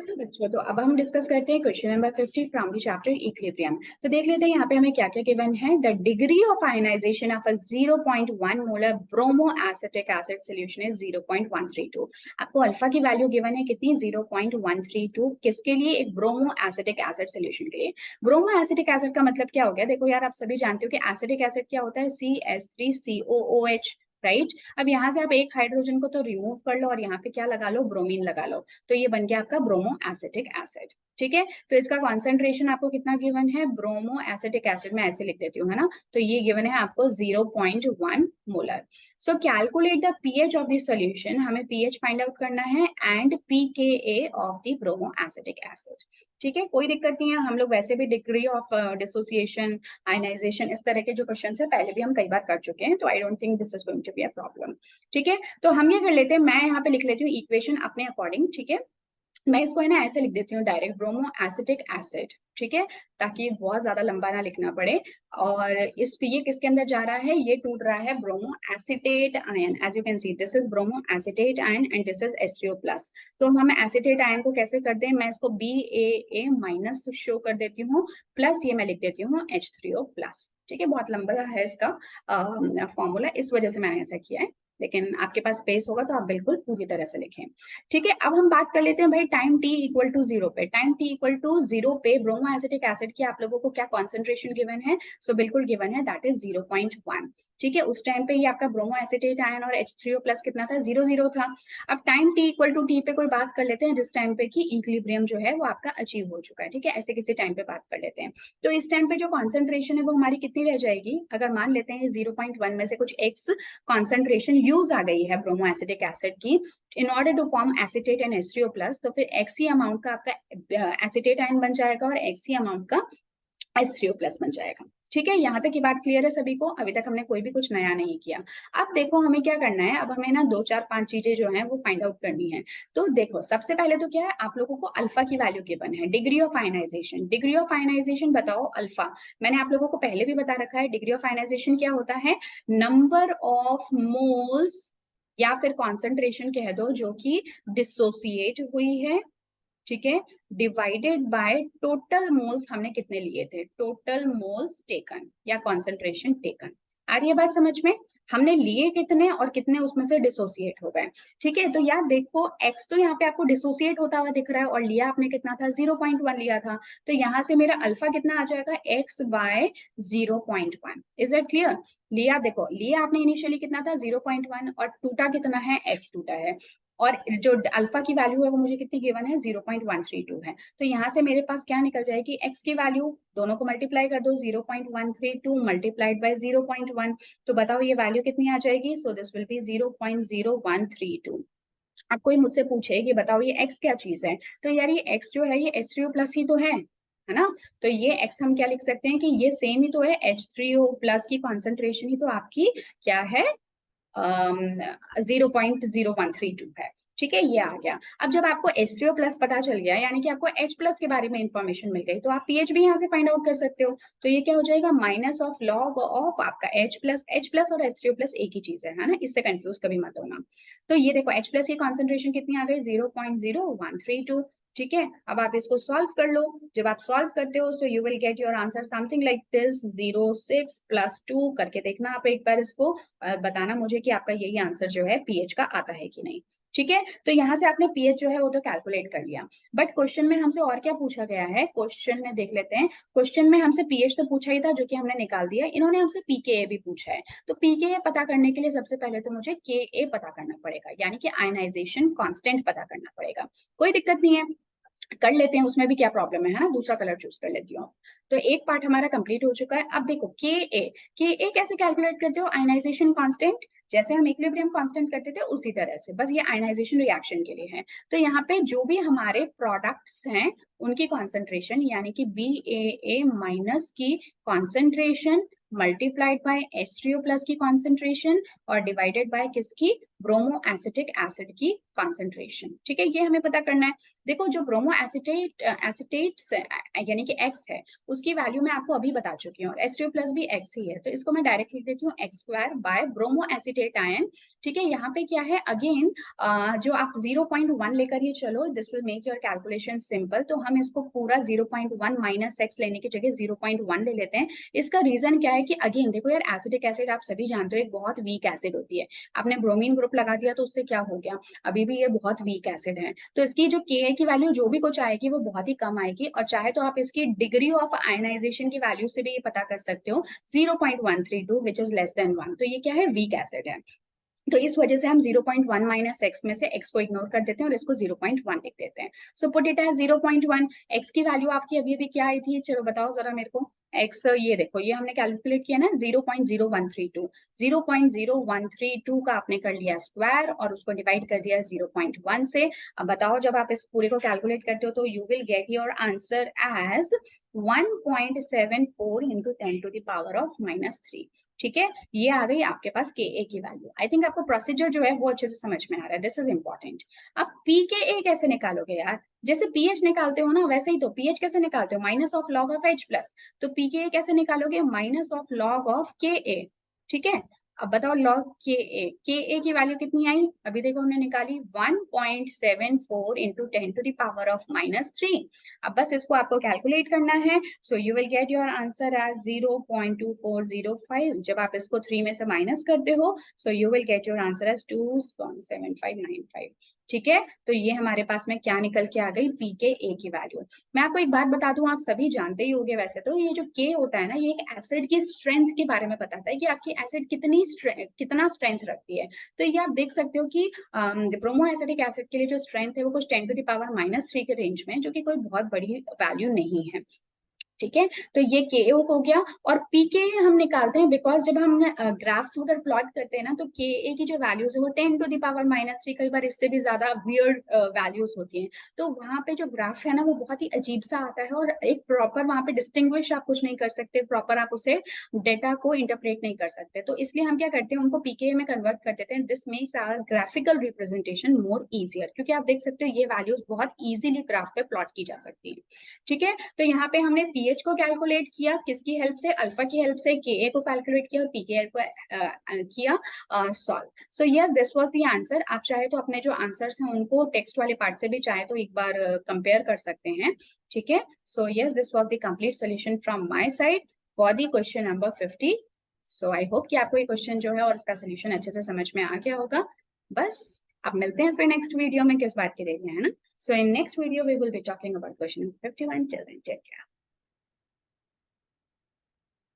Hello बच्चों, तो अब हम डिस्कस करते हैं question number 50 from the chapter equilibrium. तो देख लेते हैं यहाँ पे हमें क्या क्या गिवन है। The degree of ionization of a 0.1 molar bromo acetic acid solution is 0.132। आपको अल्फा की वैल्यू गिवन है कितनी, 0.132। किसके लिए? एक ब्रोमो एसिटिक एसिड सॉल्यूशन के लिए। ब्रोमो एसिटिक एसिड का मतलब क्या हो गया? देखो यार, आप सभी जानते हो कि एसिटिक एसिड क्या होता है, CH3COOH, राइट। अब यहाँ से आप एक हाइड्रोजन को तो रिमूव कर लो और यहाँ पे क्या लगा लो, ब्रोमीन लगा लो, तो ये बन गया आपका ब्रोमो एसिटिक एसिड। ठीक है, तो इसका कॉन्सेंट्रेशन आपको कितना गिवन है, ब्रोमो एसिटिक एसिड में ऐसे लिख देती हूँ, है ना। तो ये गिवन है आपको 0.1 molar. So calculate the pH of the solution, हमें पीएच फाइंड आउट करना है, and pKa of the bromo acetic acid. ठीक है, कोई दिक्कत नहीं है, हम लोग वैसे भी डिग्री ऑफ डिसोसिएशन, आयनाइजेशन, इस तरह के जो क्वेश्चन है पहले भी हम कई बार कर चुके हैं, तो I don't think this is going to be a problem. ठीक है, तो हम ये कर लेते हैं, मैं यहाँ पे लिख लेती हूँ इक्वेशन अपने अकॉर्डिंग। ठीक है, मैं इसको है ना ऐसे लिख देती हूँ डायरेक्ट, ब्रोमो एसिटिक एसिड। ठीक है, ताकि बहुत ज्यादा लंबा ना लिखना पड़े। और इस ये किसके अंदर जा रहा है, ये टूट रहा है bromoacetate ion. As you can see this is bromoacetate ion and this is H3O plus. तो हम एसिटेट आयन को कैसे कर दें, मैं इसको BAA माइनस शो कर देती हूँ, प्लस ये मैं लिख देती हूँ H3O प्लस। ठीक है, बहुत लंबा है इसका फॉर्मूला, इस वजह से मैंने ऐसा किया है, लेकिन आपके पास स्पेस होगा तो आप बिल्कुल पूरी तरह से लिखें। ठीक है, अब हम बात कर लेते हैं भाई टाइम t इक्वल टू 0 पे। टाइम t इक्वल टू 0 पे ब्रोमो एसिटिक एसिड की आप लोगों को क्या कॉन्सेंट्रेशन गिवन है, सो बिल्कुल गिवन है, दैट इज 0.1। ठीक है, उस टाइम पे ये आपका ब्रोमो एसिटेट आयन और H3O प्लस कितना था, 0 था। अब time t equal to t पे कोई बात कर लेते हैं जिस टाइम पे की इक्विलिब्रियम जो है वो आपका अचीव हो चुका है। ठीक है, ऐसे किसी टाइम पे बात कर लेते हैं। तो इस टाइम पे जो कॉन्सेंट्रेशन है वो हमारी कितनी रह जाएगी, अगर मान लेते हैं 0.1 में से कुछ x कॉन्सेंट्रेशन यूज आ गई है ब्रोमो एसिटिक एसिड की in order to form acetate and H3O plus, तो फिर x ही अमाउंट का आपका एसिटेट आयन बन जाएगा और x ही अमाउंट का H3O प्लस बन जाएगा। ठीक है, यहाँ तक की बात क्लियर है सभी को, अभी तक हमने कोई भी कुछ नया नहीं किया। अब देखो हमें क्या करना है, अब हमें ना 2 4 5 चीजें जो है वो फाइंड आउट करनी है। तो देखो सबसे पहले तो क्या है, आप लोगों को अल्फा की वैल्यू गिवन है, degree of ionization. Degree of ionization बताओ अल्फा, मैंने आप लोगों को पहले भी बता रखा है, डिग्री ऑफ आयनाइजेशन क्या होता है, नंबर ऑफ मोल्स या फिर कॉन्सेंट्रेशन कह दो जो कि डिसोसिएट हुई है, ठीक है, डिवाइडेड बाय टोटल मोल्स हमने कितने लिए थे, टोटल मोल्स टेकन या कॉन्सेंट्रेशन टेकन। आ रही है बात समझ में, हमने लिए कितने और कितने उसमें से डिसोसिएट हो गए। ठीक है, तो यार देखो x तो यहाँ पे आपको डिसोसिएट होता हुआ दिख रहा है और लिया आपने कितना था, 0.1 लिया था, तो यहाँ से मेरा अल्फा कितना आ जाएगा, x by 0.1। Is it clear? लिया, देखो लिया आपने इनिशियली कितना था, 0.1, और टूटा कितना है, x टूटा है, और जो अल्फा की वैल्यू है वो मुझे कितनी गिवन है, 0.132 है। तो यहाँ से मेरे पास क्या निकल जाएगी, x की वैल्यू, दोनों को मल्टीप्लाई कर दो, 0.132 मल्टीप्लाइड बाय 0.1, तो बताओ ये वैल्यू कितनी आ जाएगी, सो दिस विल बी 0.0132। अब कोई मुझसे पूछे कि बताओ ये x क्या चीज है, तो यार ये x जो है ये H3O प्लस ही तो है ना। तो ये x हम क्या लिख सकते हैं कि ये सेम ही तो है, H3O प्लस की कॉन्सेंट्रेशन ही तो आपकी क्या है, 0.0132 है। ठीक है, ये आ गया। अब जब आपको H3O प्लस पता चल गया, यानी कि आपको H प्लस के बारे में इंफॉर्मेशन मिल गई, तो आप pH भी यहाँ से फाइंड आउट कर सकते हो। तो ये क्या हो जाएगा, माइनस ऑफ लॉग ऑफ आपका H प्लस और H3O प्लस एक ही चीज है ना, इससे कंफ्यूज कभी मत होना। तो ये देखो H प्लस की कॉन्सेंट्रेशन कितनी आ गई, 0.0132। ठीक है, अब आप इसको सॉल्व कर लो, जब आप सॉल्व करते हो so you will get your answer something like this, 0.6 + 2 करके देखना आप एक बार इसको, बताना मुझे कि आपका यही आंसर जो है पीएच का आता है कि नहीं। ठीक है, तो यहाँ से आपने पीएच जो है वो तो कैलकुलेट कर लिया, बट क्वेश्चन में हमसे और क्या पूछा गया है, क्वेश्चन में देख लेते हैं। क्वेश्चन में हमसे पीएच तो पूछा ही था जो कि हमने निकाल दिया, इन्होंने हमसे पीकेए भी पूछा है। तो पीकेए पता करने के लिए सबसे पहले तो मुझे के पता करना पड़ेगा, यानी कि आयनाइजेशन कांस्टेंट पता करना पड़ेगा। कोई दिक्कत नहीं है, कर लेते हैं, उसमें भी क्या प्रॉब्लम है ना, दूसरा कलर चूज कर लेती हूँ। तो एक पार्ट हमारा कंप्लीट हो चुका है। अब देखो के कैसे कैलकुलेट करते हो, आयनाइजेशन कांस्टेंट, जैसे हम इक्विलिब्रियम कांस्टेंट करते थे उसी तरह से, बस ये आयनाइजेशन रिएक्शन के लिए है। तो यहाँ पे जो भी हमारे प्रोडक्ट्स हैं उनकी कॉन्सेंट्रेशन, यानी कि BAA माइनस की concentration multiplied by H3O plus की कॉन्सेंट्रेशन और डिवाइडेड बाय किसकी, ब्रोमो एसिटिक एसिड की कॉन्सेंट्रेशन। ठीक है, ये हमें पता करना है। देखो जो ब्रोमो एसिटेट यानी कि X है, उसकी वैल्यू मैं आपको अभी बता चुकी हूँ, H2 प्लस भी X ही है, तो इसको मैं डायरेक्ट लिख देती हूँ X² bye bromo acetate ion. ठीक है, यहाँ पे क्या है अगेन जो आप 0.1 लेकर ही चलो, this will make your calculation simple. तो हम इसको पूरा 0.1 माइनस एक्स लेने की जगह 0.1 ले लेते हैं। इसका रीजन क्या है कि अगेन देखो यार, एसिटिक एसिड आप सभी जानते हो एक बहुत वीक एसिड होती है। आपने ब्रोमीन ग्रुप लगा दिया तो उससे क्या हो गया, अभी भी ये बहुत वीक एसिड है, तो इसकी जो Ka की वैल्यू जो भी कुछ आएगी वो बहुत ही कम आएगी। और चाहे तो आप इसकी डिग्री ऑफ आयनाइजेशन की वैल्यू से भी ये पता कर सकते हो 0.132 विच इज लेस देन 1। तो ये क्या है, वीक एसिड है। तो इस वजह से हम 0.1 माइनस एक्स में से एक्स को इग्नोर कर देते हैं और इसको 0.1 लिख देते हैं। So put it as 0.1। X की वैल्यू आपकी अभी अभी क्या आई थी, चलो बताओ जरा मेरे को। एक्स ये देखो, ये हमने कैलकुलेट किया ना 0.0132। 0.0132 का आपने कर लिया स्क्वायर और उसको डिवाइड कर दिया 0.1 से। अब बताओ जब आप इस पूरे को कैलकुलेट करते हो तो you will get your answer as 1.74 into 10 to the power of -3। ठीक है, ये आ गई आपके पास Ka की वैल्यू। आई थिंक आपको प्रोसीजर जो है वो अच्छे से समझ में आ रहा है, दिस इज इंपॉर्टेंट। अब Pka कैसे निकालोगे यार, जैसे pH निकालते हो ना वैसे ही तो pH कैसे निकालते हो, minus of log of H plus. तो Pka कैसे निकालोगे, minus of log of Ka। ठीक है, अब बताओ लॉग Ka की वैल्यू कितनी आई, अभी देखो हमने निकाली 1.74 into 10 to the power of -3। अब बस इसको आपको कैलकुलेट करना है। So you will get your answer as 0.2405। जब आप इसको 3 में से माइनस करते हो so you will get your answer as 2.7595। ठीक है, तो ये हमारे पास में क्या निकल के आ गई, Pka की वैल्यू। मैं आपको एक बात बता दूं, आप सभी जानते ही होंगे वैसे तो, ये जो K होता है ना, ये एक एसिड की स्ट्रेंथ के बारे में बताता है कि आपकी एसिड कितना स्ट्रेंथ रखती है। तो ये आप देख सकते हो कि ब्रोमो एसिटिक एसिड के लिए जो स्ट्रेंथ है वो कुछ 10 टू द पावर -3 के रेंज में, जो कि कोई बहुत बड़ी वैल्यू नहीं है। ठीक है, तो ये KO हो गया। और PK हम निकालते हैं बिकॉज जब हम ग्राफ्स अगर प्लॉट करते हैं ना तो KA की जो वैल्यूज है वो 10 टू द पावर -3, कई बार इससे भी ज्यादा वियर्ड वैल्यूज होती हैं। तो वहां पे जो ग्राफ है ना वो बहुत ही अजीब सा आता है और एक प्रॉपर वहां पे डिस्टिंग्विश आप कुछ नहीं कर सकते, प्रॉपर आप उसे डेटा को इंटरप्रेट नहीं कर सकते। तो इसलिए हम क्या करते हैं, उनको PK में कन्वर्ट कर देते हैं। This makes our graphical representation more easier, क्योंकि आप देख सकते हो ये वैल्यूज बहुत इजीली ग्राफ पे प्लॉट की जा सकती है। ठीक है, तो यहाँ पे हमने pH को कैलकुलेट किया किसकी हेल्प से, अल्फा की हेल्प से, Ka को कैलकुलेट किया और Pk को किया solve. So yes, this was the answer. आप चाहे तो अपने जो आंसर्स हैं उनको टेक्स्ट वाले पार्ट से भी चाहे तो एक बार कंपेयर कर सकते हैं। ठीक है, so yes, this was the complete solution from my side for the question number 50। So I hope कि आपको ये क्वेश्चन जो है और इसका सोल्यूशन अच्छे से समझ में आ गया होगा। बस अब मिलते हैं फिर नेक्स्ट वीडियो में, किस बात के लिए है ना। So in next video, we will be talking about question 51. Till then, take care.